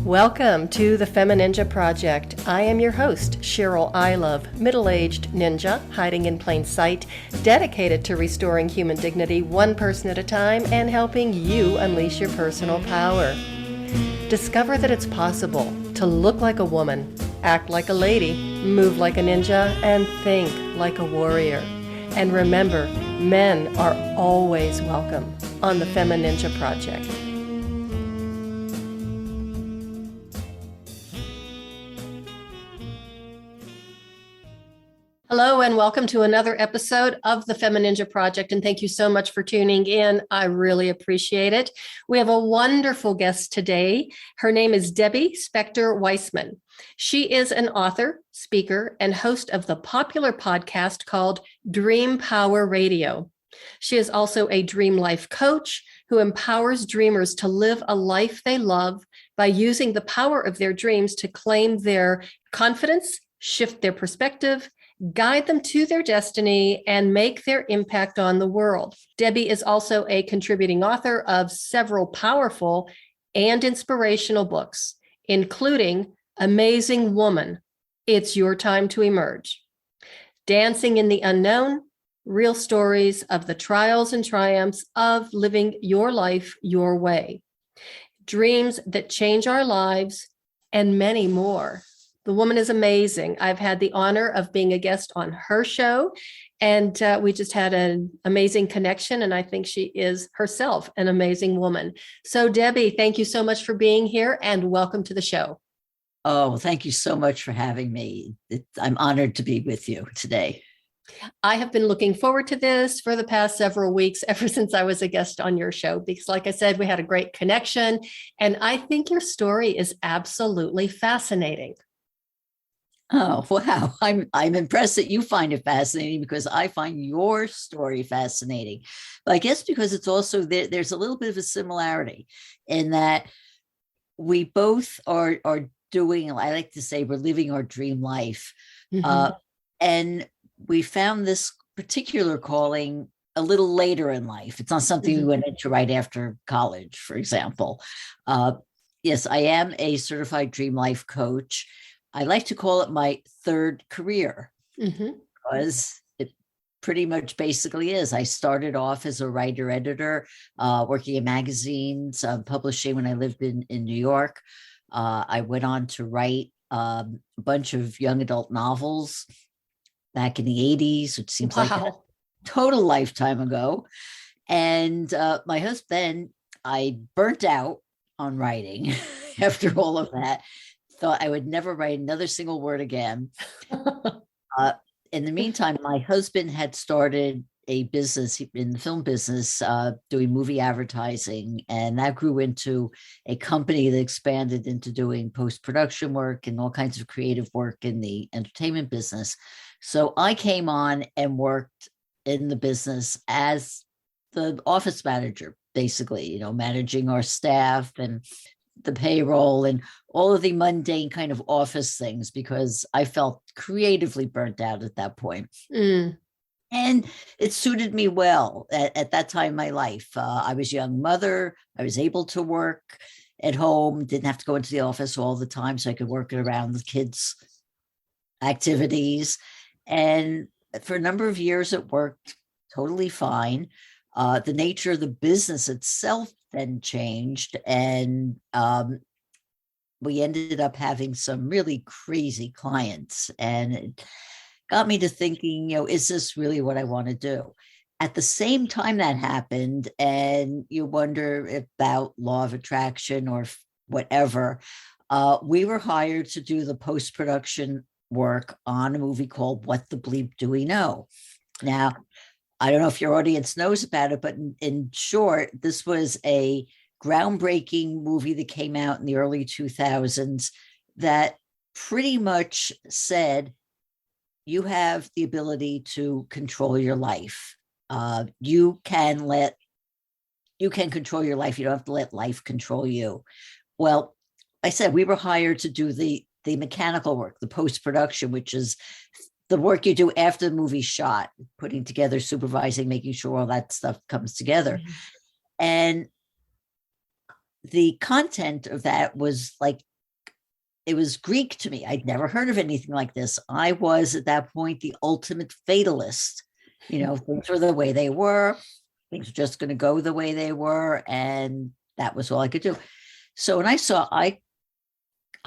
Welcome to the FemiNinja Project. I am your host, Cheryl I Love, middle-aged ninja hiding in plain sight, dedicated to restoring human dignity one person at a time and helping you unleash your personal power. Discover that it's possible to look like a woman, act like a lady, move like a ninja, and think like a warrior. And remember, men are always welcome on the FemiNinja Project. Hello and welcome to another episode of the FemiNinja Project, and thank you so much for tuning in. I really appreciate it. We have a wonderful guest today. Her name is Spector Weisman. She is an author, speaker, and host of the popular podcast called Dream Power Radio. She is also a dream life coach who empowers dreamers to live a life they love by using the power of their dreams to claim their confidence, shift their perspective, guide them to their destiny, and make their impact on the world. Debbie is also a contributing author of several powerful and inspirational books, including Amazing Woman, It's Your Time to Emerge, Dancing in the Unknown, Real Stories of the Trials and Triumphs of Living Your Life Your Way, Dreams That Change Our Lives, and many more. The woman is amazing. I've had the honor of being a guest on her show, and we just had an amazing connection, and I think she is herself an amazing woman. So Debbie, thank you so much for being here, and welcome to the show. Oh, thank you so much for having me. I'm honored to be with you today. I have been looking forward to this for the past several weeks, ever since I was a guest on your show, because like I said, we had a great connection, and I think your story is absolutely fascinating. Oh, wow. I'm impressed that you find it fascinating, because I find your story fascinating. But I guess because it's also there's a little bit of a similarity in that we both are doing, I like to say, we're living our dream life. Mm-hmm. And we found this particular calling a little later in life. It's not something we went into right after college, for example. Yes, I am a certified dream life coach. I like to call it my third career, because it pretty much basically is. I started off as a writer-editor, working in magazines, publishing when I lived in New York. I went on to write a bunch of young adult novels back in the 80s, which seems like a total lifetime ago. And my husband, I burnt out on writing after all of that. Thought I would never write another single word again. In the meantime, my husband had started a business in the film business, doing movie advertising, and that grew into a company that expanded into doing post-production work and all kinds of creative work in the entertainment business. So I came on and worked in the business as the office manager, basically, managing our staff and the payroll and all of the mundane kind of office things, because I felt creatively burnt out at that point. And it suited me well at that time in my life. I was a young mother. I was able to work at home, didn't have to go into the office all the time, so I could work around the kids' activities. And for a number of years, it worked totally fine. The nature of the business itself then changed, and we ended up having some really crazy clients, and it got me to thinking, is this really what I want to do? At the same time that happened, and you wonder about law of attraction or whatever, we were hired to do the post-production work on a movie called What the Bleep Do We Know? Now, I don't know if your audience knows about it, but in short, this was a groundbreaking movie that came out in the early 2000s that pretty much said, you have the ability to control your life. You can control your life. You don't have to let life control you. Well, I said we were hired to do the mechanical work, the post-production, which is the work you do after the movie's shot, putting together, supervising, making sure all that stuff comes together. And the content of that was like it was Greek to me. I'd never heard of anything like this. I was at that point the ultimate fatalist. Things were the way they were. Things were just going to go the way they were. And that was all I could do. So when I saw I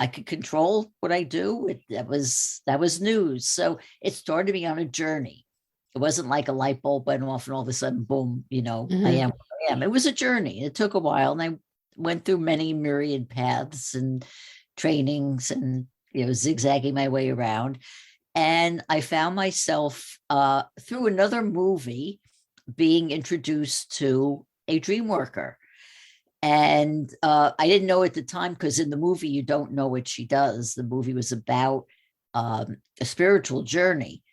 could control what I do, that was news. So it started me on a journey. It wasn't like a light bulb went off and all of a sudden, boom, I am what I am. It was a journey. It took a while, and I went through many myriad paths and trainings and, zigzagging my way around. And I found myself through another movie being introduced to a dream worker. And I didn't know at the time, because in the movie, you don't know what she does. The movie was about a spiritual journey.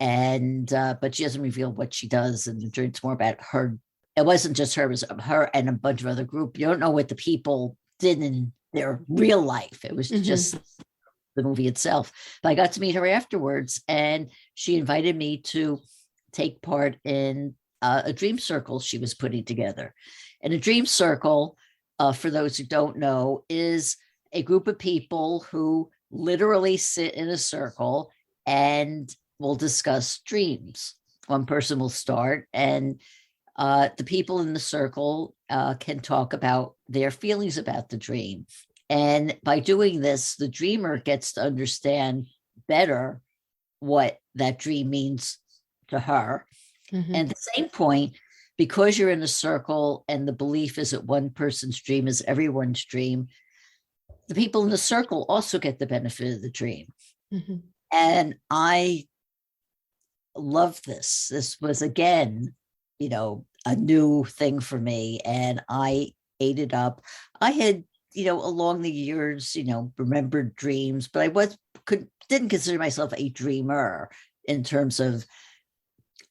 And but she doesn't reveal what she does. And it's more about her. It wasn't just her, it was her and a bunch of other group. You don't know what the people did in their real life. It was just the movie itself. But I got to meet her afterwards, and she invited me to take part in a dream circle she was putting together. And a dream circle, for those who don't know, is a group of people who literally sit in a circle and will discuss dreams. One person will start, and the people in the circle can talk about their feelings about the dream. And by doing this, the dreamer gets to understand better what that dream means to her. And at the same point, because you're in a circle and the belief is that one person's dream is everyone's dream, the people in the circle also get the benefit of the dream. And I love this. This was, again, a new thing for me, and I ate it up. I had, along the years, remembered dreams, but I didn't consider myself a dreamer in terms of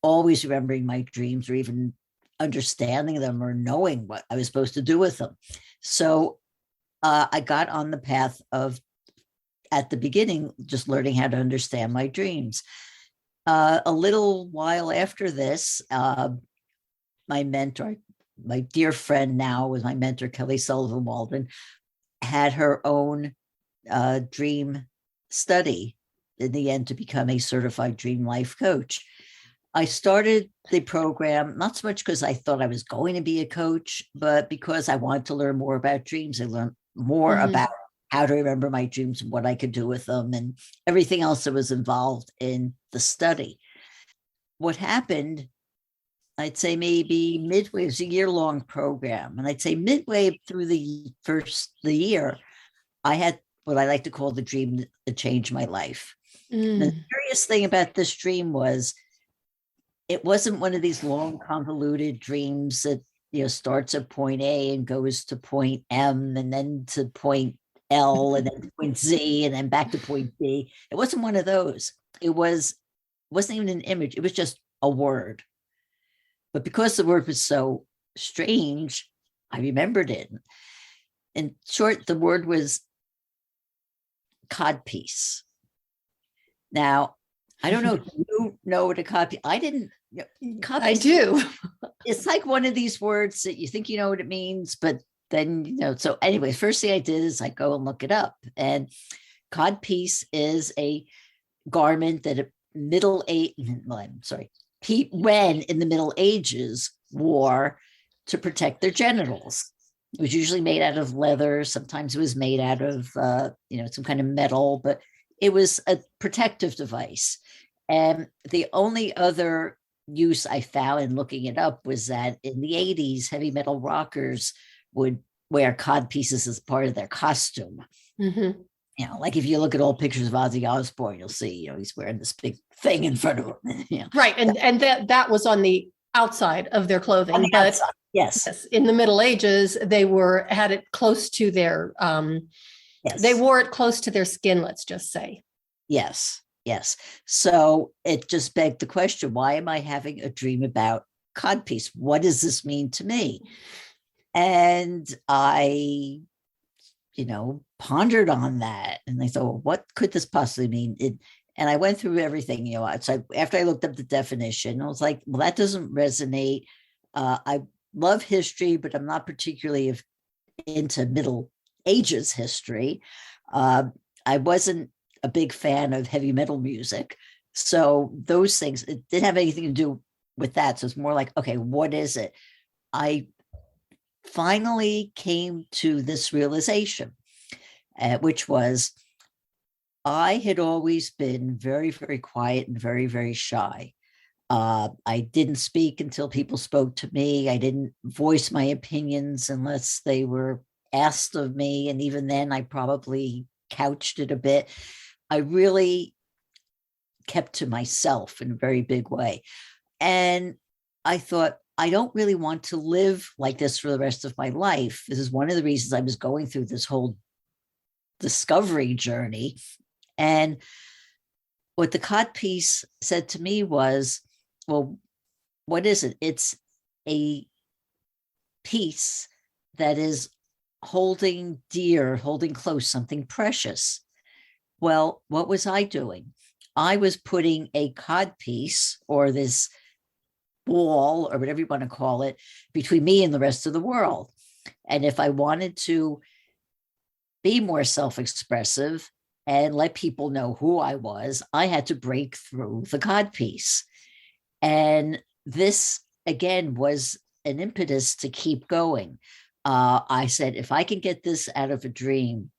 always remembering my dreams or even understanding them or knowing what I was supposed to do with them. So I got on the path of, at the beginning, just learning how to understand my dreams. A little while after this, my mentor, my dear friend now was my mentor, Kelly Sullivan Walden, had her own dream study in the end to become a certified dream life coach. I started the program, not so much because I thought I was going to be a coach, but because I wanted to learn more about dreams. I learned more about how to remember my dreams and what I could do with them and everything else that was involved in the study. What happened, I'd say maybe midway, it was a year-long program. And I'd say midway through the year, I had what I like to call the dream that changed my life. The curious thing about this dream was, it wasn't one of these long, convoluted dreams that, starts at point A and goes to point M and then to point L and then to point Z and then back to point B. It wasn't one of those. It wasn't even an image. It was just a word. But because the word was so strange, I remembered it. In short, the word was codpiece. Now, I don't know if you know what a codpiece. I didn't. I do. It's like one of these words that you think you know what it means, but then, so anyway, first thing I did is I go and look it up. And codpiece is a garment that when in the Middle Ages wore to protect their genitals. It was usually made out of leather. Sometimes it was made out of, some kind of metal, but it was a protective device. And the only other use I found in looking it up was that in the 80s, heavy metal rockers would wear cod pieces as part of their costume. Like if you look at old pictures of Ozzy Osbourne, you'll see, he's wearing this big thing in front of him. Right. And that was on the outside of their clothing. But yes, in the Middle Ages, they had it close to their, they wore it close to their skin, let's just say. Yes. So it just begged the question, why am I having a dream about codpiece? What does this mean to me? And I, pondered on that. And I thought, well, what could this possibly mean? And I went through everything, so after I looked up the definition, I was like, well, that doesn't resonate. I love history, but I'm not particularly into Middle Ages history. I I wasn't a big fan of heavy metal music. So those things, it didn't have anything to do with that. So it's more like, okay, what is it? I finally came to this realization, which was I had always been very, very quiet and very, very shy. I didn't speak until people spoke to me. I didn't voice my opinions unless they were asked of me. And even then, I probably couched it a bit. I really kept to myself in a very big way. And I thought, I don't really want to live like this for the rest of my life. This is one of the reasons I was going through this whole discovery journey. And what the cod piece said to me was, well, what is it? It's a piece that is holding dear, holding close, something precious. Well, what was I doing? I was putting a cod piece, or this wall, or whatever you want to call it, between me and the rest of the world. And if I wanted to be more self-expressive and let people know who I was, I had to break through the cod piece. And this, again, was an impetus to keep going. I said, if I can get this out of a dream,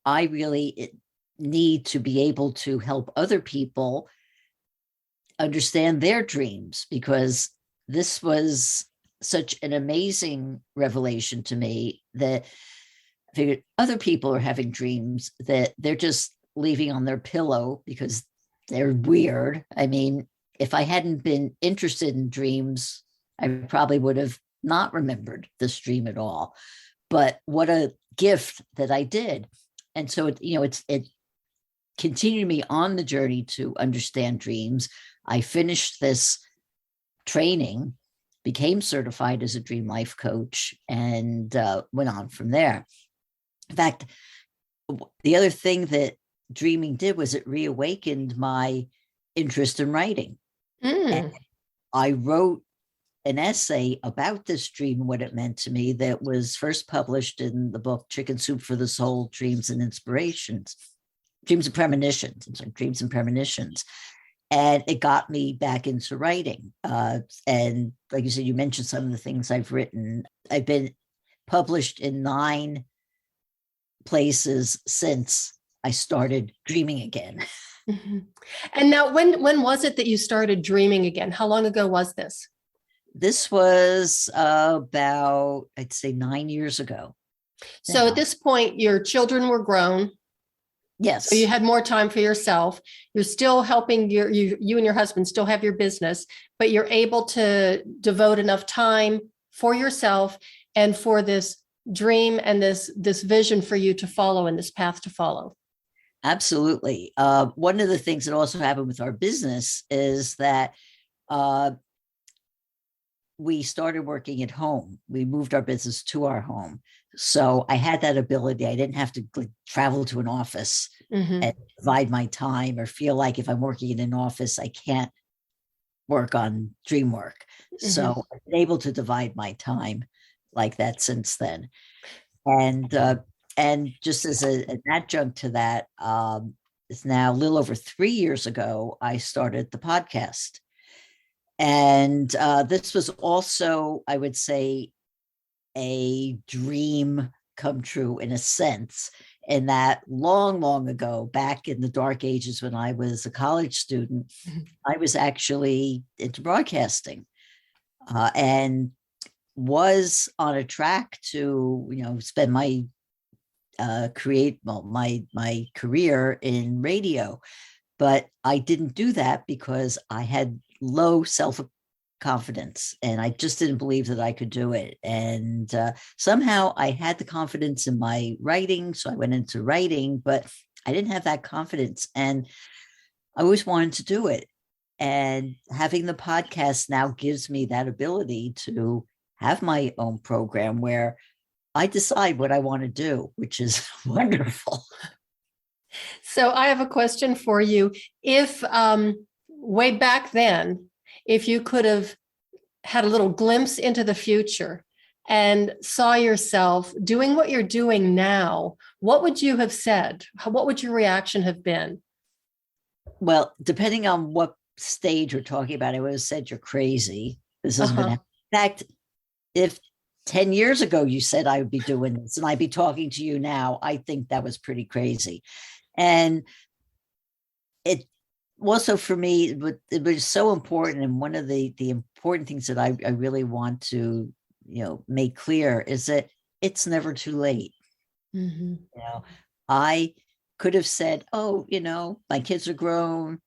I really need to be able to help other people understand their dreams, because this was such an amazing revelation to me that I figured other people are having dreams that they're just leaving on their pillow because they're weird. I mean, if I hadn't been interested in dreams, I probably would have not remembered this dream at all. But what a gift that I did. And so, it continued me on the journey to understand dreams. I finished this training, became certified as a dream life coach, and went on from there. In fact, the other thing that dreaming did was it reawakened my interest in writing. And I wrote an essay about this dream and what it meant to me that was first published in the book Chicken Soup for the Soul, Dreams and Inspirations, Dreams and Premonitions. I'm sorry, Dreams and Premonitions. And it got me back into writing. And like you said, you mentioned some of the things I've written. I've been published in 9 places since I started dreaming again. Mm-hmm. And now, when was it that you started dreaming again? How long ago was this? This was about, I'd say, 9 years ago. So now. At this point, your children were grown. Yes. So you had more time for yourself. You're still helping you and your husband still have your business, but you're able to devote enough time for yourself and for this dream and this vision for you to follow and this path to follow. Absolutely. One of the things that also happened with our business is that we started working at home. We moved our business to our home. So I had that ability. I didn't have to travel to an office and divide my time, or feel like if I'm working in an office, I can't work on dream work. So I've been able to divide my time like that since then. And just as an adjunct to that, it's now a little over 3 years ago, I started the podcast. And this was also, I would say, a dream come true in a sense, in that long, long ago, back in the dark ages when I was a college student, I was actually into broadcasting and was on a track to, spend my my career in radio. But I didn't do that because I had low self-confidence and I just didn't believe that I could do it. And somehow I had the confidence in my writing. So I went into writing, but I didn't have that confidence. And I always wanted to do it. And having the podcast now gives me that ability to have my own program where I decide what I want to do, which is wonderful. So I have a question for you. If way back then, if you could have had a little glimpse into the future, and saw yourself doing what you're doing now, what would you have said? What would your reaction have been? Well, depending on what stage we're talking about, I would have said you're crazy. This has been, Uh-huh. in fact, if 10 years ago you said I would be doing this and I'd be talking to you now, I think that was pretty crazy. And it also for me, it was so important. And one of the important things that I really want to, make clear is that it's never too late. Mm-hmm. I could have said, oh, my kids are grown,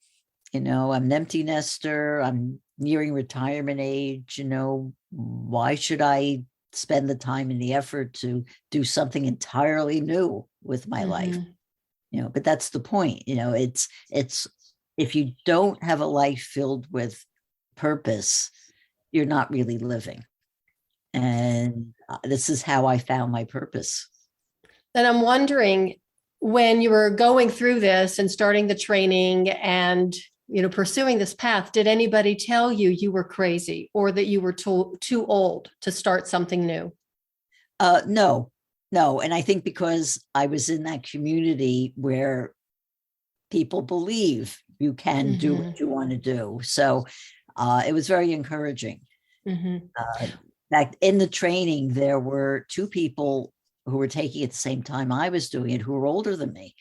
I'm an empty nester, I'm nearing retirement age, why should I spend the time and the effort to do something entirely new with my life? But that's the point. It's if you don't have a life filled with purpose, you're not really living. And this is how I found my purpose. And I'm wondering, when you were going through this and starting the training and pursuing this path, did anybody tell you you were crazy or that you were too old to start something new? No. And I think because I was in that community where people believe you can do what you want to do. So it was very encouraging. In fact, in the training, there were two people who were taking it at the same time I was doing it, who were older than me.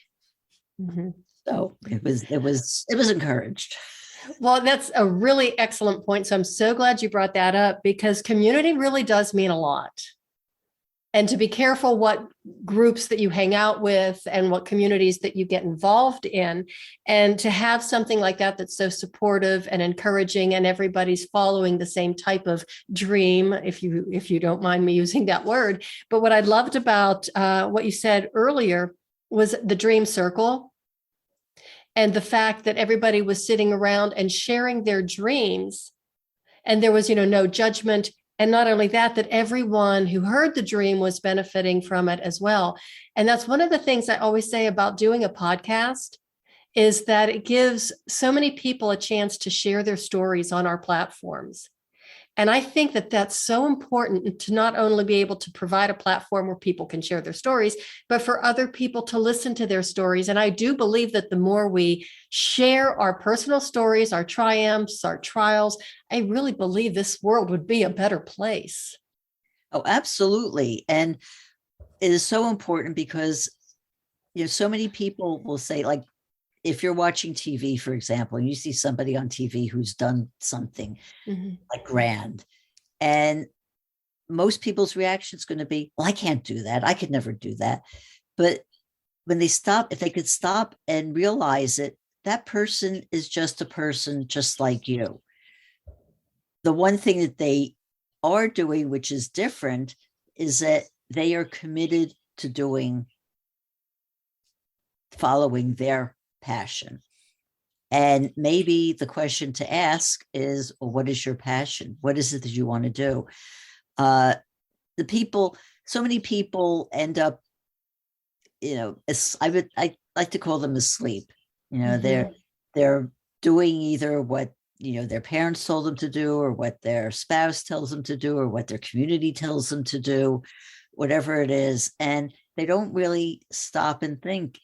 So it was encouraged. Well, that's a really excellent point. So I'm so glad you brought that up, because community really does mean a lot. And to be careful what groups that you hang out with and what communities that you get involved in, and to have something like that that's so supportive and encouraging, and everybody's following the same type of dream, if you don't mind me using that word. But what I loved about what you said earlier was the dream circle, and the fact that everybody was sitting around and sharing their dreams, and there was no judgment. And not only that, that everyone who heard the dream was benefiting from it as well. And that's one of the things I always say about doing a podcast, is that it gives so many people a chance to share their stories on our platforms. And I think that that's so important, to not only be able to provide a platform where people can share their stories, but for other people to listen to their stories. And I do believe that the more we share our personal stories, our triumphs, our trials, I really believe this world would be a better place. Oh, absolutely. And it is so important because, so many people will say, like, if you're watching TV, for example, and you see somebody on TV who's done something like grand, and most people's reaction is going to be, well, I can't do that. I could never do that. But when they stop, if they could stop and realize it, that person is just a person just like you. The one thing that they are doing, which is different, is that they are committed to following their passion. And maybe the question to ask is, well, what is your passion? What is it that you want to do? So many people end up, I like to call them asleep. They're doing either what their parents told them to do, or what their spouse tells them to do, or what their community tells them to do, whatever it is. And they don't really stop and think,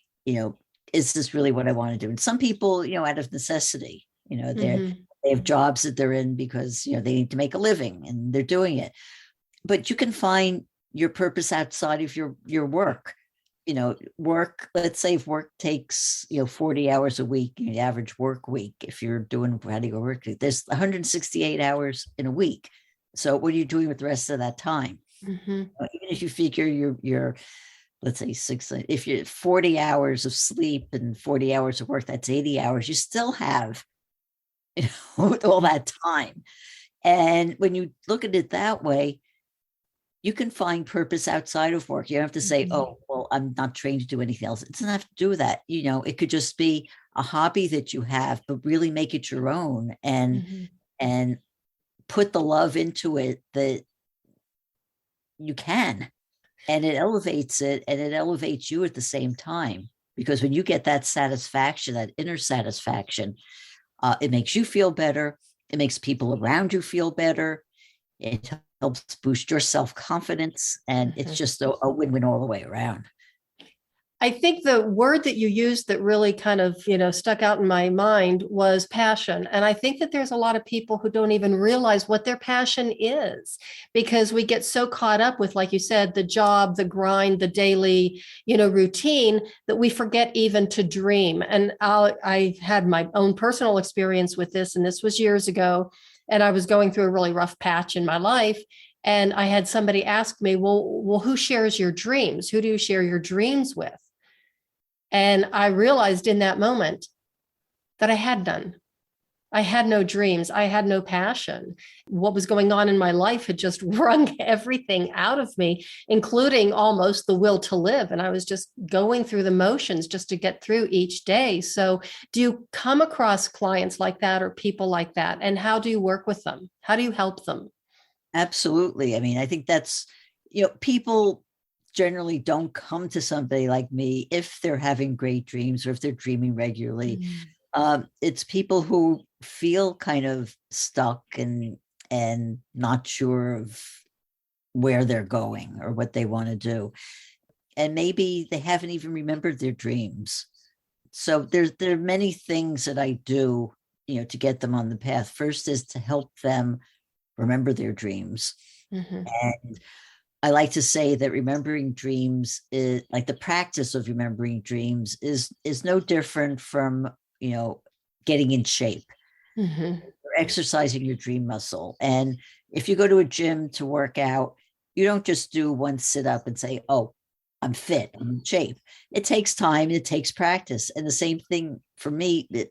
is this really what I want to do? And some people, out of necessity, they have jobs that they're in because, they need to make a living and they're doing it. But you can find your purpose outside of your work. Work, let's say if work takes, 40 hours a week, the average work week, if you're doing radical work, there's 168 hours in a week. So what are you doing with the rest of that time? Even if you figure your let's say if you're 40 hours of sleep and 40 hours of work, that's 80 hours, you still have all that time. And when you look at it that way, you can find purpose outside of work. You don't have to say, oh, well, I'm not trained to do anything else. It doesn't have to do that. It could just be a hobby that you have, but really make it your own and put the love into it that you can. And it elevates it, and it elevates you at the same time. Because when you get that satisfaction, that inner satisfaction, it makes you feel better. It makes people around you feel better. It helps boost your self-confidence, and it's just a win-win all the way around. I think the word that you used that really kind of, stuck out in my mind was passion. And I think that there's a lot of people who don't even realize what their passion is, because we get so caught up with, like you said, the job, the grind, the daily, routine, that we forget even to dream. And I had my own personal experience with this, and this was years ago. And I was going through a really rough patch in my life. And I had somebody ask me, well, who shares your dreams? Who do you share your dreams with? And I realized in that moment that I had none. I had no dreams. I had no passion. What was going on in my life had just wrung everything out of me, including almost the will to live. And I was just going through the motions just to get through each day. So do you come across clients like that or people like that? And how do you work with them? How do you help them? Absolutely. I mean, I think that's, people generally don't come to somebody like me if they're having great dreams or if they're dreaming regularly. It's people who feel kind of stuck and not sure of where they're going or what they want to do. And maybe they haven't even remembered their dreams. So there are many things that I do, to get them on the path. First is to help them remember their dreams. And I like to say that remembering dreams is like the practice of remembering dreams is no different from, getting in shape or exercising your dream muscle. And if you go to a gym to work out, you don't just do one sit up and say, oh, I'm fit, I'm in shape. It takes time, it takes practice. And the same thing for me, the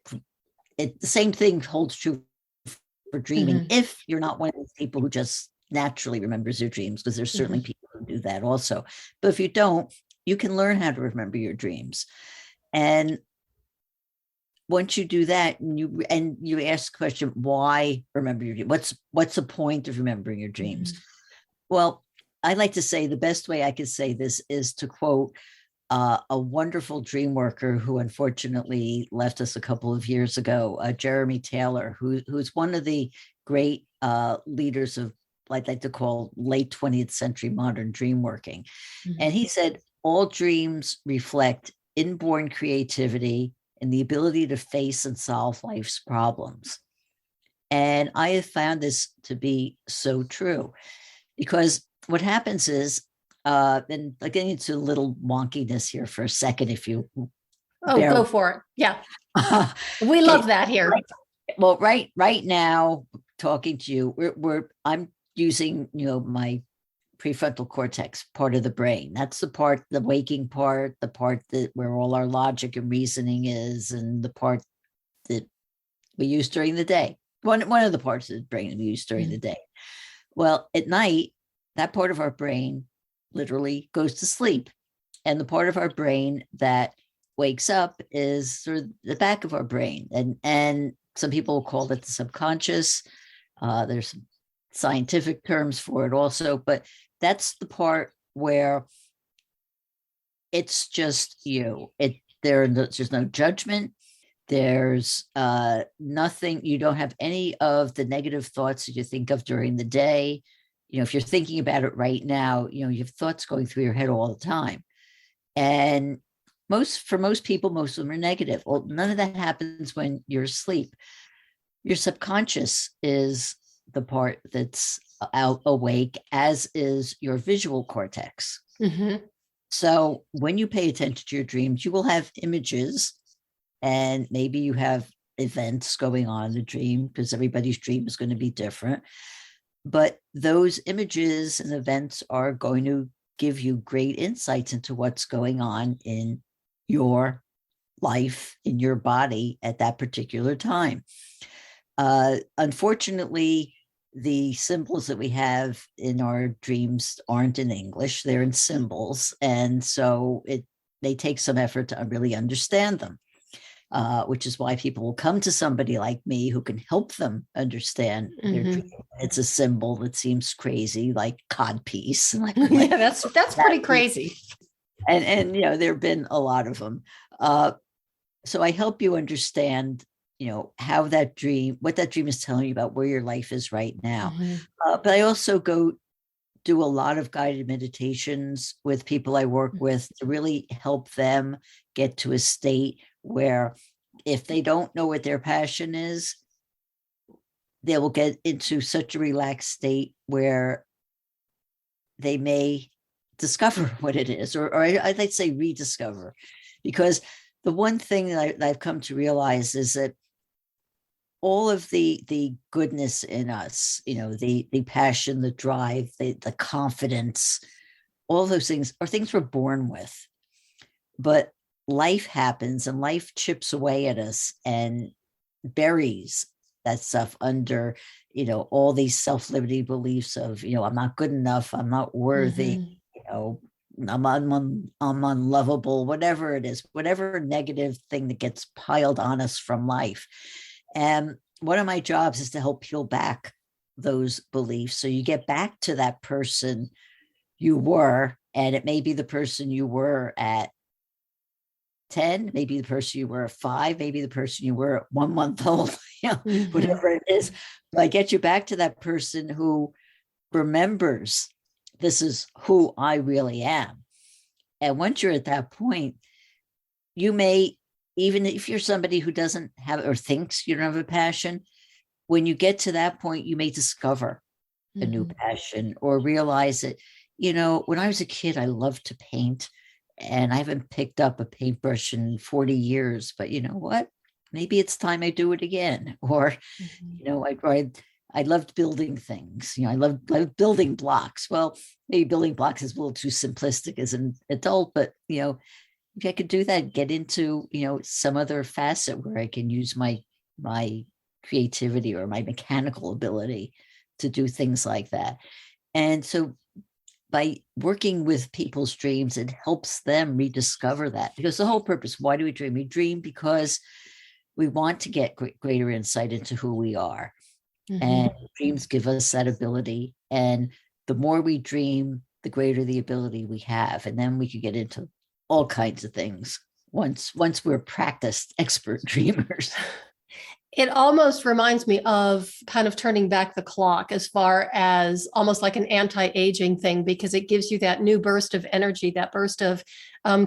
same thing holds true for dreaming. If you're not one of those people who just naturally remembers their dreams, because there's certainly people who do that also. But if you don't, you can learn how to remember your dreams. And once you do that, and you ask the question, why remember your dreams? What's the point of remembering your dreams? Well, I like to say the best way I could say this is to quote a wonderful dream worker who unfortunately left us a couple of years ago, Jeremy Taylor, who's one of the great leaders of, I'd like to call, late 20th century modern dream working. And he said, all dreams reflect inborn creativity and the ability to face and solve life's problems. And I have found this to be so true, because what happens is, and getting into a little wonkiness here for a second, if you go for it. Yeah. We love that here. Well, right now, talking to you, I'm using, my prefrontal cortex, part of the brain. That's the part, the waking part, the part that where all our logic and reasoning is, and the part that we use during the day. One of the parts of the brain we use during the day. Well, at night, that part of our brain literally goes to sleep. And the part of our brain that wakes up is sort of the back of our brain. And some people call it the subconscious. There's some scientific terms for it also, but that's the part where it's just you. There's no judgment. There's nothing. You don't have any of the negative thoughts that you think of during the day. If you're thinking about it right now, you have thoughts going through your head all the time. And for most people, most of them are negative. Well, none of that happens when you're asleep. Your subconscious is the part that's awake, as is your visual cortex. So when you pay attention to your dreams, you will have images, and maybe you have events going on in the dream, because everybody's dream is going to be different. But those images and events are going to give you great insights into what's going on in your life, in your body at that particular time. Unfortunately, the symbols that we have in our dreams aren't in English, they're in symbols. And so they take some effort to really understand them, which is why people will come to somebody like me who can help them understand their dream. It's a symbol that seems crazy, like codpiece. Yeah, that's pretty crazy. And there have been a lot of them. So I help you understand, how what that dream is telling you about where your life is right now. Mm-hmm. But I also do a lot of guided meditations with people I work with to really help them get to a state where if they don't know what their passion is, they will get into such a relaxed state where they may discover what it is, or I'd say rediscover. Because the one thing that I've come to realize is that all of the goodness in us, the passion, the drive, the confidence, all those things are things we're born with. But life happens and life chips away at us and buries that stuff under, all these self-limiting beliefs of, I'm not good enough, I'm not worthy, I'm unlovable, whatever it is, whatever negative thing that gets piled on us from life. And one of my jobs is to help peel back those beliefs. So you get back to that person you were, and it may be the person you were at 10, maybe the person you were at 5, maybe the person you were at 1 month old, whatever it is. But I get you back to that person who remembers, this is who I really am. And once you're at that point, you may, even if you're somebody who doesn't have or thinks you don't have a passion, when you get to that point, you may discover a new passion or realize that, when I was a kid, I loved to paint. And I haven't picked up a paintbrush in 40 years, but you know what? Maybe it's time I do it again. Or, I loved building things. I loved building blocks. Well, maybe building blocks is a little too simplistic as an adult, but, if I could do that, get into, some other facet where I can use my creativity or my mechanical ability to do things like that. And so by working with people's dreams, it helps them rediscover that, because the whole purpose, why do we dream? We dream because we want to get greater insight into who we are. And dreams give us that ability. And the more we dream, the greater the ability we have. And then we could get into all kinds of things once we're practiced expert dreamers. It almost reminds me of kind of turning back the clock as far as almost like an anti-aging thing, because it gives you that new burst of energy, that burst of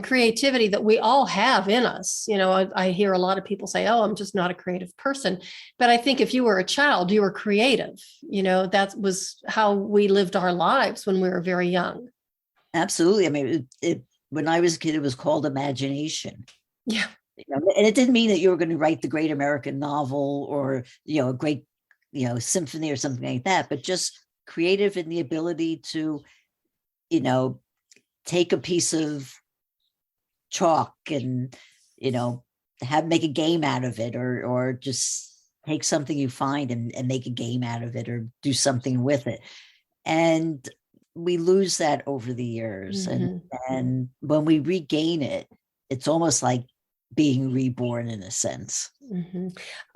creativity that we all have in us. I hear a lot of people say, oh, I'm just not a creative person. But I think if you were a child, you were creative. That was how we lived our lives when we were very young. Absolutely. I mean, when I was a kid, it was called imagination. Yeah. And it didn't mean that you were going to write the great American novel or, a great, symphony or something like that, but just creative in the ability to, take a piece of chalk and, make a game out of it, or just take something you find and make a game out of it, or do something with it. And we lose that over the years. And when we regain it, it's almost like being reborn in a sense.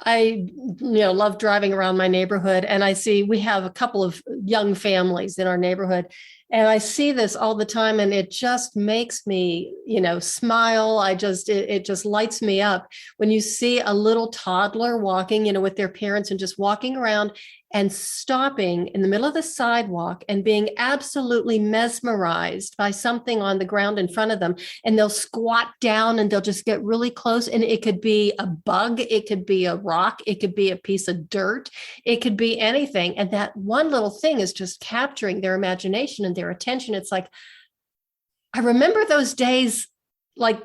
I, love driving around my neighborhood, and I see we have a couple of young families in our neighborhood, and I see this all the time, and it just makes me, smile. It just lights me up when you see a little toddler walking, with their parents and just walking around and stopping in the middle of the sidewalk and being absolutely mesmerized by something on the ground in front of them. And they'll squat down and they'll just get really close. And it could be a bug, it could be a rock, it could be a piece of dirt, it could be anything. And that one little thing is just capturing their imagination and their attention. It's like, I remember those days, like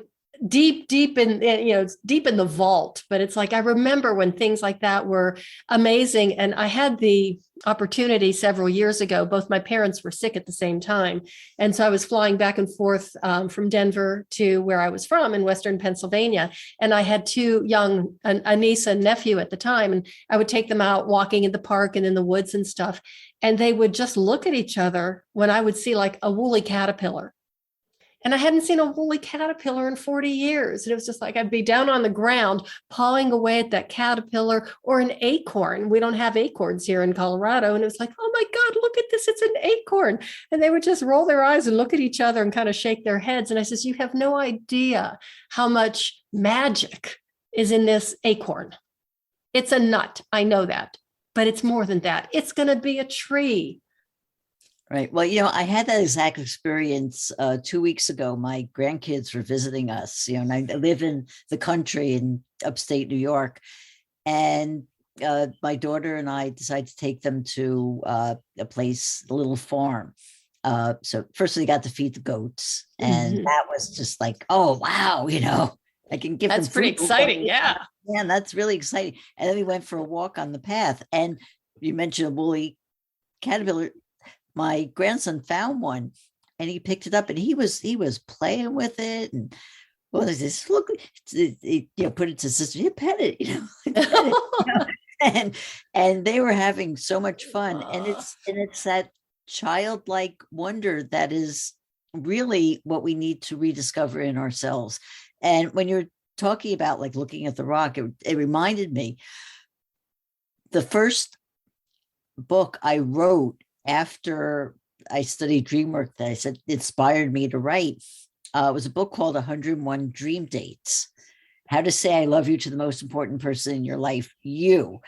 deep in, it's deep in the vault, but it's like, I remember when things like that were amazing. And I had the opportunity several years ago, both my parents were sick at the same time. And so I was flying back and forth from Denver to where I was from in Western Pennsylvania. And I had two young, a niece and nephew at the time. And I would take them out walking in the park and in the woods and stuff. And they would just look at each other when I would see like a woolly caterpillar. And I hadn't seen a woolly caterpillar in 40 years. And it was just like, I'd be down on the ground, pawing away at that caterpillar, or an acorn. We don't have acorns here in Colorado. And it was like, oh my God, look at this. It's an acorn. And they would just roll their eyes and look at each other and kind of shake their heads. And I says, you have no idea how much magic is in this acorn. It's a nut. I know that, but it's more than that. It's going to be a tree. Right. Well, I had that exact experience 2 weeks ago. My grandkids were visiting us, and I live in the country in upstate New York. And my daughter and I decided to take them to a little farm. So first they got to feed the goats. And that was just like, oh, wow, I can give them That's pretty exciting. Yeah. Yeah, that's really exciting. And then we went for a walk on the path. And you mentioned a woolly caterpillar. My grandson found one and he picked it up and he was playing with it. And what is this? Look, put it to sister, you pet it, pet it, and they were having so much fun. And it's that childlike wonder that is really what we need to rediscover in ourselves. And when you're talking about like looking at the rock, it reminded me the first book I wrote after I studied dream work that I said inspired me to write was a book called 101 Dream Dates, How to Say I Love You to the Most Important Person in Your Life, You.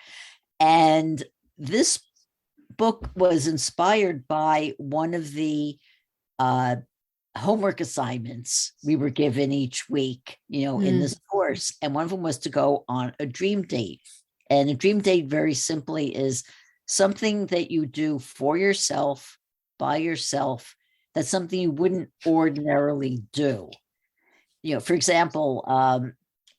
And this book was inspired by one of the homework assignments we were given each week, in this course. And one of them was to go on a dream date. And a dream date very simply is something that you do for yourself, by yourself, that's something you wouldn't ordinarily do. For example,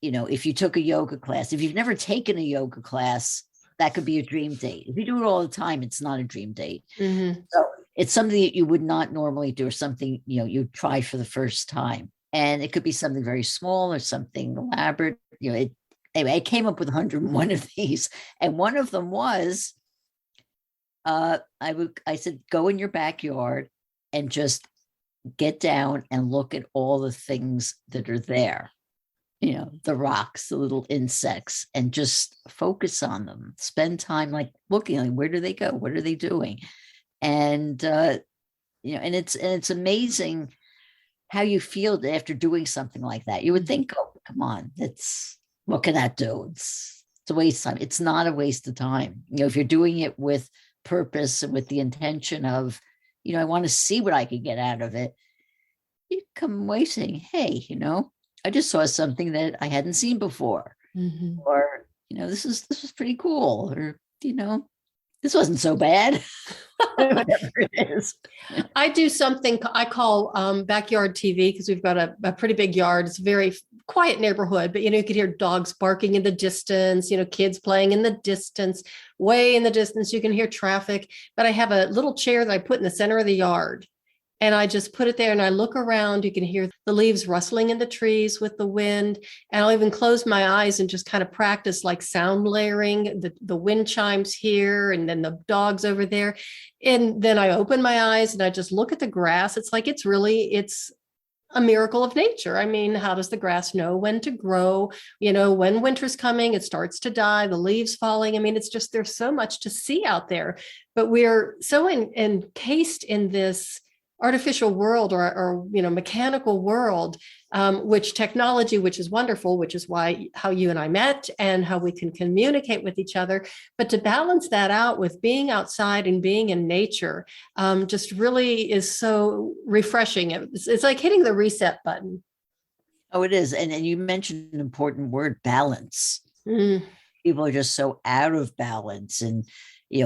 if you took a yoga class, if you've never taken a yoga class, that could be a dream date. If you do it all the time, it's not a dream date. So it's something that you would not normally do, or something, you try for the first time. And it could be something very small or something elaborate. Anyway, I came up with 101 of these. And one of them was, I said, go in your backyard and just get down and look at all the things that are there, the rocks, the little insects, and just focus on them. Spend time like looking, like, where do they go? What are they doing? And, and it's amazing how you feel after doing something like that. You would think, oh, come on, what can that do? It's a waste of time. It's not a waste of time. If you're doing it with purpose and with the intention of, I want to see what I can get out of it, you come away saying, hey, I just saw something that I hadn't seen before, or, this was pretty cool, or, this wasn't so bad. Whatever it is. I do something I call backyard TV, because we've got a pretty big yard. It's a very quiet neighborhood, but you could hear dogs barking in the distance, kids playing in the distance, way in the distance. You can hear traffic, but I have a little chair that I put in the center of the yard. And I just put it there and I look around. You can hear the leaves rustling in the trees with the wind. And I'll even close my eyes and just kind of practice like sound layering, the wind chimes here and then the dogs over there. And then I open my eyes and I just look at the grass. It's like, it's a miracle of nature. I mean, how does the grass know when to grow? When winter's coming, it starts to die, the leaves falling. I mean, it's just, there's so much to see out there, but we're so encased in this artificial world or mechanical world, which technology, which is wonderful, which is how you and I met and how we can communicate with each other. But to balance that out with being outside and being in nature, just really is so refreshing. It's like hitting the reset button. Oh, it is. And you mentioned an important word, balance. People are just so out of balance, and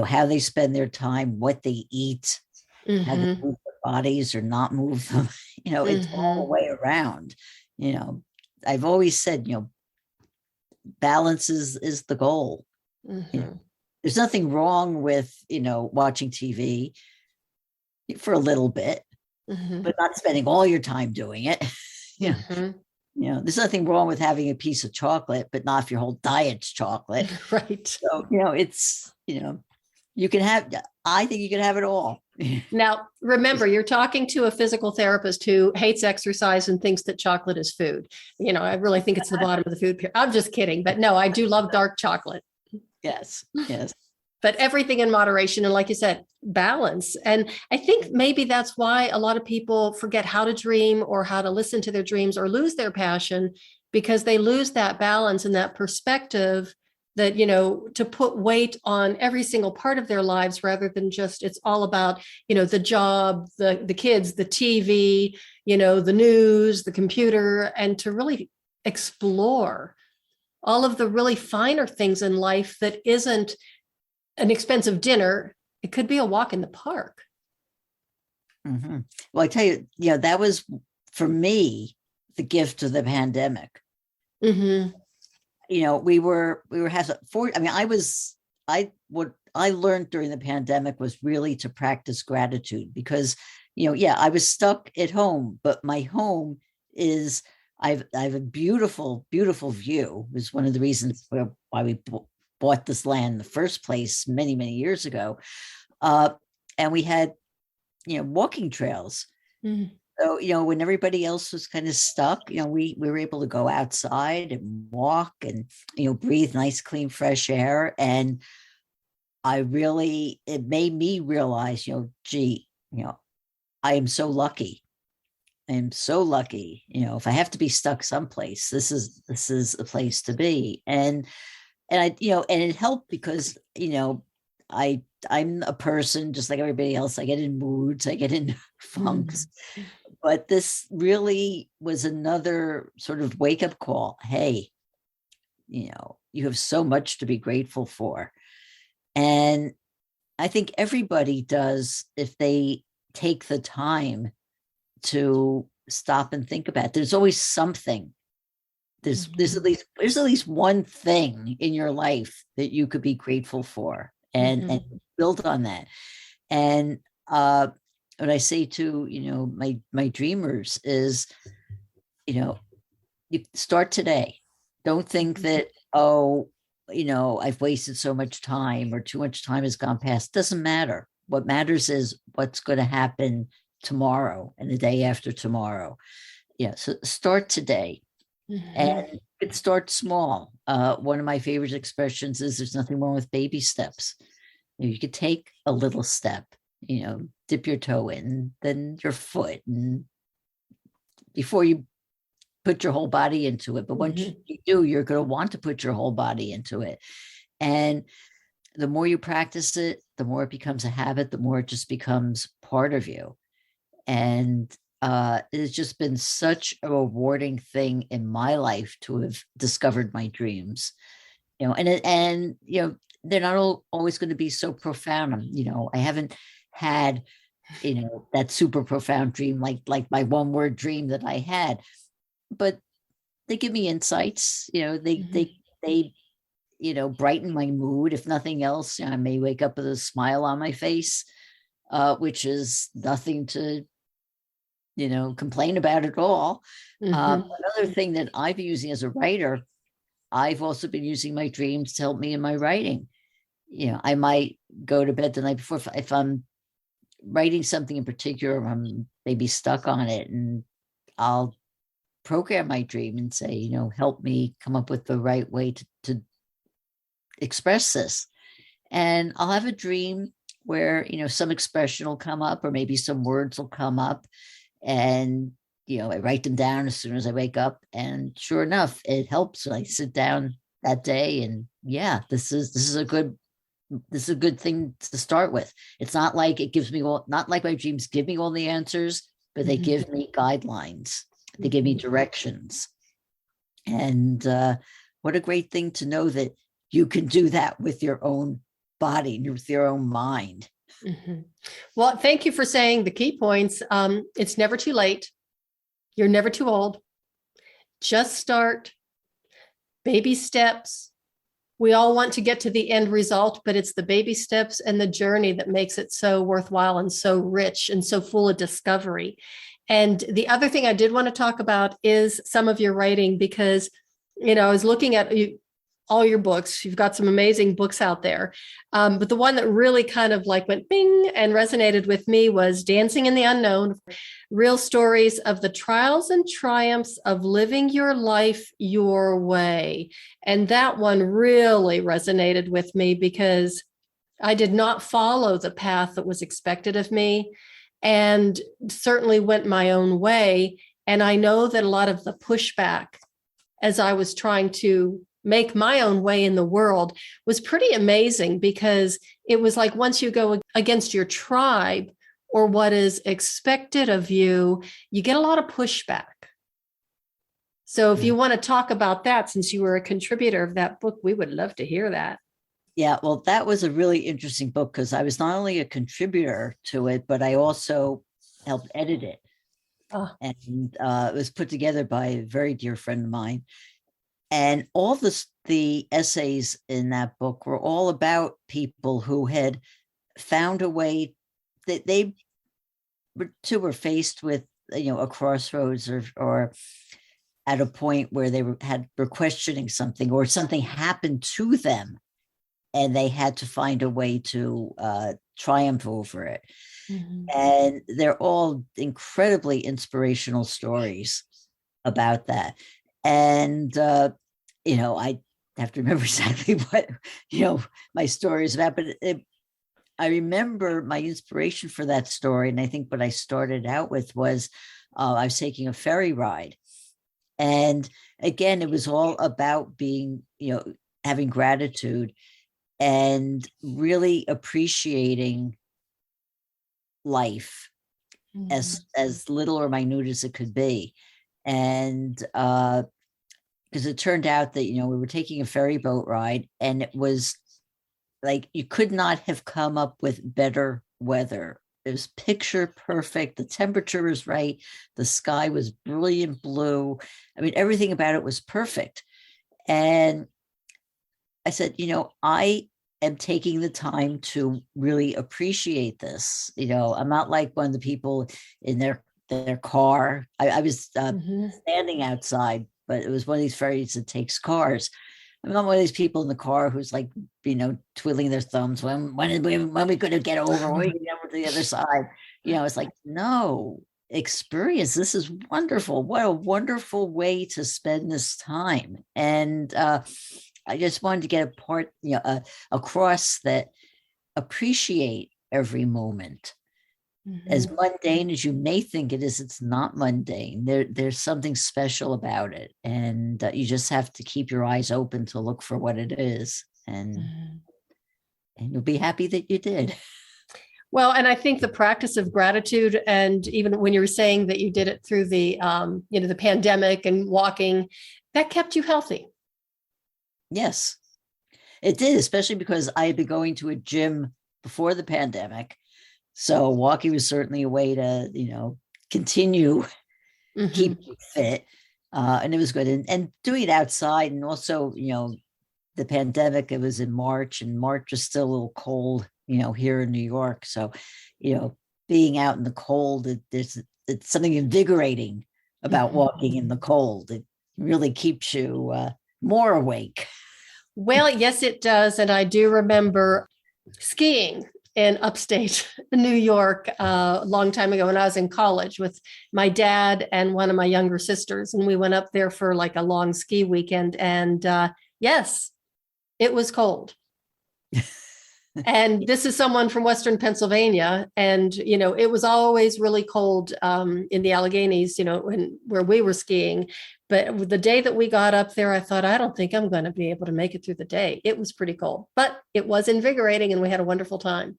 how they spend their time, what they eat, how they move their bodies or not move them. It's all the way around. I've always said, balance is the goal. There's nothing wrong with, watching TV for a little bit, but not spending all your time doing it. There's nothing wrong with having a piece of chocolate, but not if your whole diet's chocolate. Right. So, I think you can have it all. Now, remember, you're talking to a physical therapist who hates exercise and thinks that chocolate is food. I really think it's the bottom of the food pyramid. I'm just kidding. But no, I do love dark chocolate. Yes. But everything in moderation. And like you said, balance. And I think maybe that's why a lot of people forget how to dream or how to listen to their dreams or lose their passion, because they lose that balance and that perspective that, you know, to put weight on every single part of their lives rather than just it's all about, you know, the job, the kids, the TV, you know, the news, the computer, and to really explore all of the really finer things in life that isn't an expensive dinner. It could be a walk in the park. Mm-hmm. Well, I tell you, that was for me the gift of the pandemic. Mm-hmm. We were what I learned during the pandemic was really to practice gratitude because, I was stuck at home, but my home is, I have a beautiful, beautiful view. It was one of the reasons why we bought this land in the first place many, many years ago. And we had, walking trails. Mm-hmm. So, when everybody else was kind of stuck, we were able to go outside and walk and, breathe nice, clean, fresh air. And it made me realize, gee, I am so lucky. I am so lucky. If I have to be stuck someplace, this is a place to be. And it helped because, I'm a person just like everybody else. I get in moods, I get in funks. Mm-hmm. But this really was another sort of wake-up call. Hey, you have so much to be grateful for. And I think everybody does if they take the time to stop and think about it. There's always something. There's at least one thing in your life that you could be grateful for and build on that. And what I say to, my dreamers is, you start today. Don't think that, I've wasted so much time or too much time has gone past. Doesn't matter. What matters is what's going to happen tomorrow and the day after tomorrow. So start today. And it starts small. One of my favorite expressions is there's nothing wrong with baby steps. You could take a little step, dip your toe in, then your foot, and before you put your whole body into it. But once you do, you're going to want to put your whole body into it. And the more you practice it, the more it becomes a habit, the more it just becomes part of you. And it's just been such a rewarding thing in my life to have discovered my dreams, and they're not always going to be so profound. I haven't had, that super profound dream, like my one word dream that I had, but they give me insights, they brighten my mood. If nothing else, I may wake up with a smile on my face, which is nothing to, complain about at all. Another thing that I've been using as a writer, I've also been using my dreams to help me in my writing. I might go to bed the night before if I'm writing something in particular, I'm maybe stuck on it, and I'll program my dream and say, help me come up with the right way to express this. And I'll have a dream where, some expression will come up or maybe some words will come up. And, I write them down as soon as I wake up. And sure enough, it helps when I sit down that day. And this is a good thing to start with. It's not like it gives me not like my dreams give me all the answers, but they give me guidelines. They give me directions. And what a great thing to know that you can do that with your own body, with your own mind. Well, thank you for saying the key points. It's never too late. You're never too old. Just start. Baby steps. We all want to get to the end result, but it's the baby steps and the journey that makes it so worthwhile and so rich and so full of discovery. And the other thing I did want to talk about is some of your writing, because, I was looking at all your books. You've got some amazing books out there. But the one that really kind of like went bing and resonated with me was Dancing in the Unknown, Real Stories of the Trials and Triumphs of Living Your Life Your Way. And that one really resonated with me because I did not follow the path that was expected of me and certainly went my own way. And I know that a lot of the pushback as I was trying to make my own way in the world was pretty amazing, because it was like once you go against your tribe or what is expected of you, you get a lot of pushback. So if you want to talk about that, since you were a contributor of that book, we would love to hear that. Yeah, well, that was a really interesting book because I was not only a contributor to it, but I also helped edit it. And it was put together by a very dear friend of mine. And all the essays in that book were all about people who had found a way that they were faced with, a crossroads or at a point where they were questioning something, or something happened to them and they had to find a way to triumph over it. Mm-hmm. And they're all incredibly inspirational stories about that. And, I have to remember exactly what, my story is about, but I remember my inspiration for that story. And I think what I started out with was I was taking a ferry ride. And again, it was all about being, having gratitude and really appreciating life, mm-hmm. as little or minute as it could be. And because it turned out that, we were taking a ferry boat ride, and it was like you could not have come up with better weather. It was picture perfect. The temperature was right. The sky was brilliant blue. I mean, everything about it was perfect. And I said, I am taking the time to really appreciate this. I'm not like one of the people in their car. I was mm-hmm. standing outside, but it was one of these ferries that takes cars. I'm not one of these people in the car who's like, twiddling their thumbs. When are we going to get over? When are we going to get over to the other side? It's like, no, experience. This is wonderful. What a wonderful way to spend this time. And I just wanted to get across that appreciate every moment. Mm-hmm. As mundane as you may think it is, it's not mundane. There's something special about it. And you just have to keep your eyes open to look for what it is. And you'll be happy that you did. Well, and I think the practice of gratitude, and even when you were saying that you did it through the, the pandemic and walking, that kept you healthy. Yes, it did, especially because I had been going to a gym before the pandemic. So walking was certainly a way to, continue mm-hmm. keep fit. And it was good. And doing it outside, and also, the pandemic, it was in March, and March was still a little cold, here in New York. So, being out in the cold, it's something invigorating about mm-hmm. walking in the cold. It really keeps you more awake. Well, yes, it does. And I do remember skiing in upstate New York a long time ago when I was in college with my dad and one of my younger sisters. And we went up there for like a long ski weekend. And yes, it was cold. And this is someone from Western Pennsylvania. And, it was always really cold in the Alleghenies, where we were skiing. But the day that we got up there, I thought, I don't think I'm going to be able to make it through the day. It was pretty cold, but it was invigorating, and we had a wonderful time.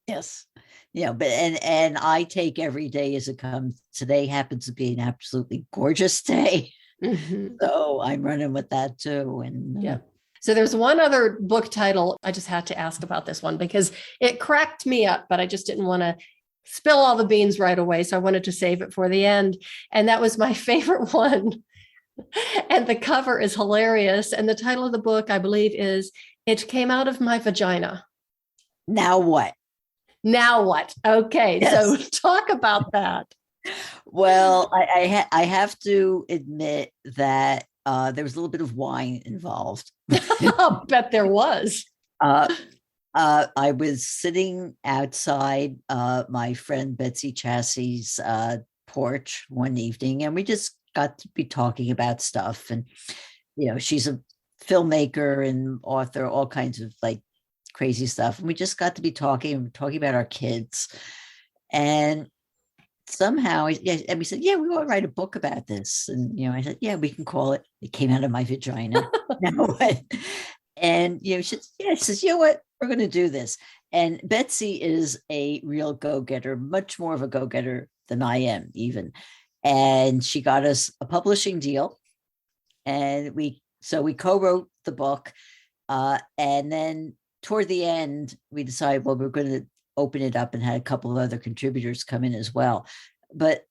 Yes. But and I take every day as it comes. Today happens to be an absolutely gorgeous day. Mm-hmm. So I'm running with that too. And yeah. So there's one other book title. I just had to ask about this one because it cracked me up, but I just didn't want to spill all the beans right away. So I wanted to save it for the end. And that was my favorite one. And the cover is hilarious. And the title of the book, I believe, is It Came Out of My Vagina. Now what? Now what? Okay. Yes. So talk about that. Well, I have to admit that there was a little bit of wine involved. I'll bet there was. I was sitting outside my friend Betsy Chassey's porch one evening, and we just got to be talking about stuff. And, she's a filmmaker and author, all kinds of like crazy stuff. And we just got to be talking about our kids. And somehow, and we said, yeah, we want to write a book about this. And, I said, yeah, we can call it. It came out of my vagina. Now what? And, she says, you know what? We're going to do this. And Betsy is a real go-getter, much more of a go-getter than I am even. And she got us a publishing deal. And we co-wrote the book. And then toward the end, we decided, well, we're going to open it up, and had a couple of other contributors come in as well. But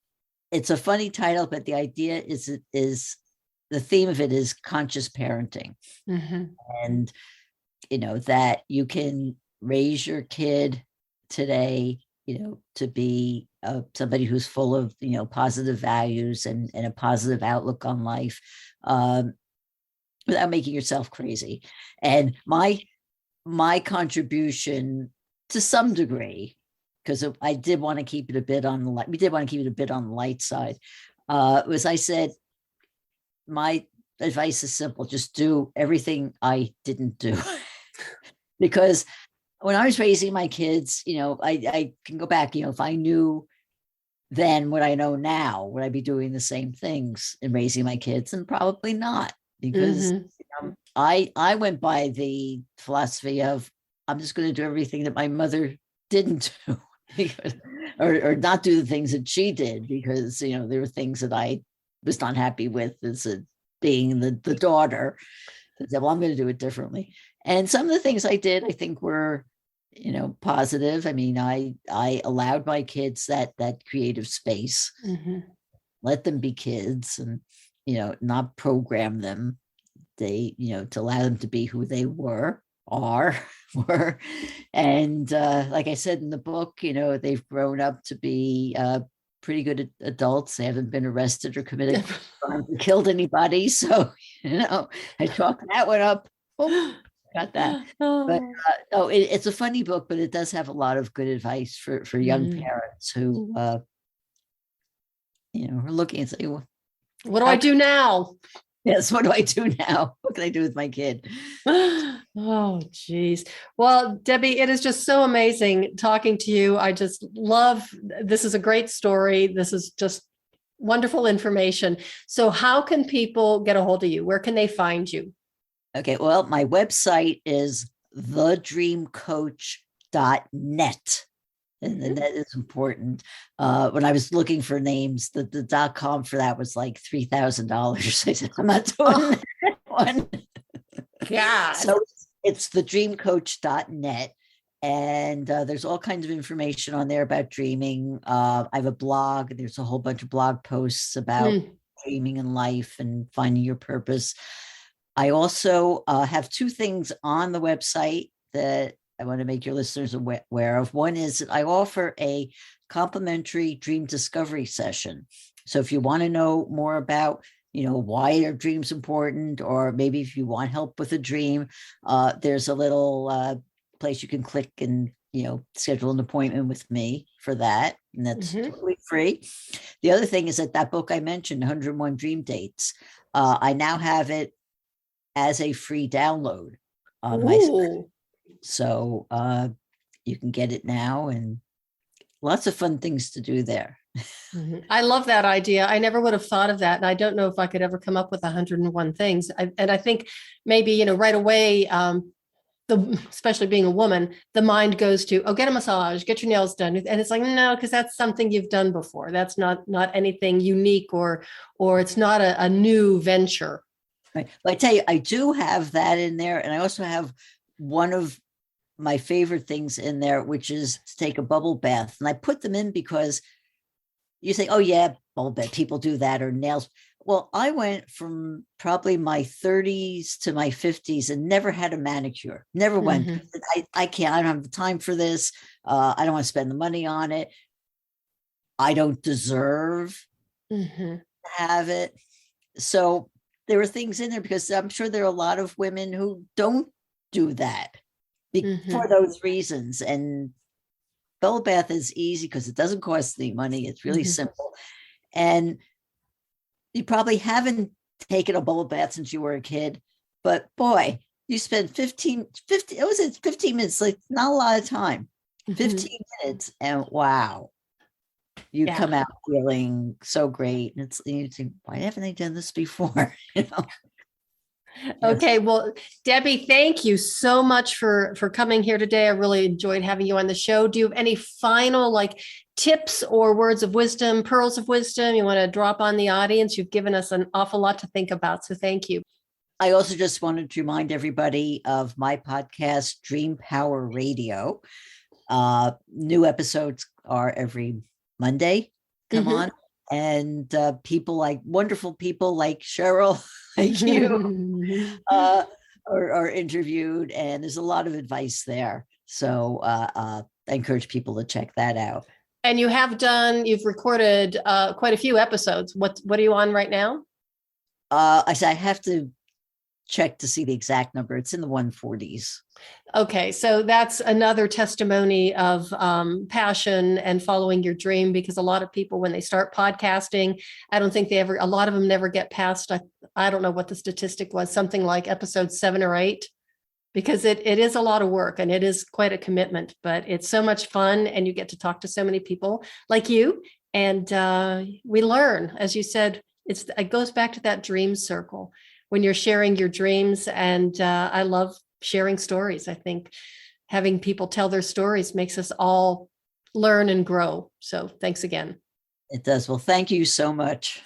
it's a funny title, but the idea is the theme of it is conscious parenting. And, that you can raise your kid today, to be somebody who's full of, positive values and a positive outlook on life, without making yourself crazy. And my contribution, to some degree, because I did want to keep it a bit on the light. We did want to keep it a bit on the light side. Was I said, my advice is simple: just do everything I didn't do. Because when I was raising my kids, I can go back. If I knew then what I know now, would I be doing the same things in raising my kids? And probably not, because I went by the philosophy of, I'm just going to do everything that my mother didn't do, because, or not do the things that she did, because, there were things that I was not happy with as being the daughter. I said, well, I'm going to do it differently. And some of the things I did, I think, were, positive. I mean, I allowed my kids that creative space, let them be kids, and, not program them. They, to allow them to be who they were. And like I said in the book, they've grown up to be pretty good adults. They haven't been arrested or committed crimes or killed anybody. So, I chalked that one up. Oh, got that. But no, it's a funny book, but it does have a lot of good advice for young parents who, are looking and say, well, what do I do now? Yes, what do I do now? What can I do with my kid? Oh, geez. Well, Debbie, it is just so amazing talking to you. I just love, this is a great story. This is just wonderful information. So how can people get a hold of you? Where can they find you? Okay, well, my website is thedreamcoach.net. And the net is important. When I was looking for names, the .com for that was like $3,000. I said, I'm not doing that one. God. So it's thedreamcoach.net. And there's all kinds of information on there about dreaming. I have a blog. There's a whole bunch of blog posts about dreaming and life and finding your purpose. I also have two things on the website that I want to make your listeners aware of. One is that I offer a complimentary dream discovery session. So if you want to know more about, why are dreams important, or maybe if you want help with a dream, there's a little place you can click and, schedule an appointment with me for that. And that's totally free. The other thing is that book I mentioned, 101 Dream Dates, I now have it as a free download on my site. So you can get it now, and lots of fun things to do there. I love that idea. I never would have thought of that. And I don't know if I could ever come up with 101 things. And I think maybe, right away, especially being a woman, the mind goes to, get a massage, get your nails done. And it's like, no, because that's something you've done before. That's not anything unique or it's not a new venture. Right. But I tell you, I do have that in there. And I also have one of my favorite things in there, which is to take a bubble bath. And I put them in because you think, oh yeah, bubble bath, people do that, or nails. Well, I went from probably my 30s to my 50s and never had a manicure, never went. I can't, I don't have the time for this. I don't want to spend the money on it. I don't deserve to have it. So there are things in there, because I'm sure there are a lot of women who don't do that for those reasons. And bubble bath is easy because it doesn't cost any money. It's really simple. And you probably haven't taken a bubble bath since you were a kid, but boy, you spend 15 minutes, like not a lot of time, 15 minutes, and wow, you Yeah. come out feeling so great. And you think, why haven't they done this before? You know? Okay, Yes. well, Debbie, thank you so much for coming here today. I really enjoyed having you on the show. Do you have any final tips or words of wisdom, pearls of wisdom you want to drop on the audience? You've given us an awful lot to think about, so thank you. I also just wanted to remind everybody of my podcast, Dream Power Radio. New episodes are every Monday. Come on. And wonderful people like Cheryl, like you, are interviewed, and there's a lot of advice there. So I encourage people to check that out. And you've recorded quite a few episodes. What are you on right now? I have to check to see the exact number. It's in the 140s. Okay, so that's another testimony of passion and following your dream, because a lot of people, when they start podcasting, I don't think a lot of them never get past, I don't know what the statistic was, something like episode 7 or 8, because it is a lot of work and it is quite a commitment, but it's so much fun and you get to talk to so many people like you. And we learn, as you said, it goes back to that dream circle when you're sharing your dreams. And I love sharing stories. I think having people tell their stories makes us all learn and grow. So thanks again. It does. Well, thank you so much.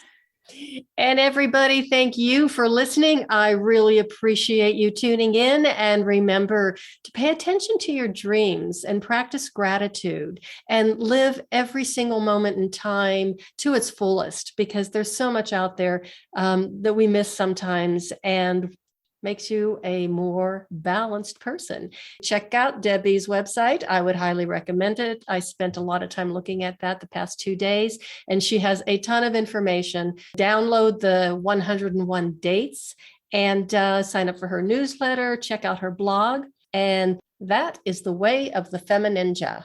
And everybody, thank you for listening. I really appreciate you tuning in. And remember to pay attention to your dreams and practice gratitude and live every single moment in time to its fullest, because there's so much out there that we miss sometimes, and makes you a more balanced person. Check out Debbie's website. I would highly recommend it. I spent a lot of time looking at that the past 2 days, and she has a ton of information. Download the 101 dates and sign up for her newsletter. Check out her blog. And that is the way of the FemiNinja.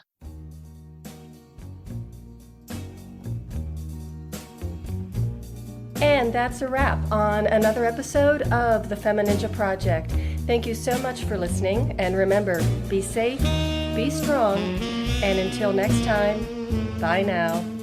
And that's a wrap on another episode of the FemiNinja Project. Thank you so much for listening. And remember, be safe, be strong, and until next time, bye now.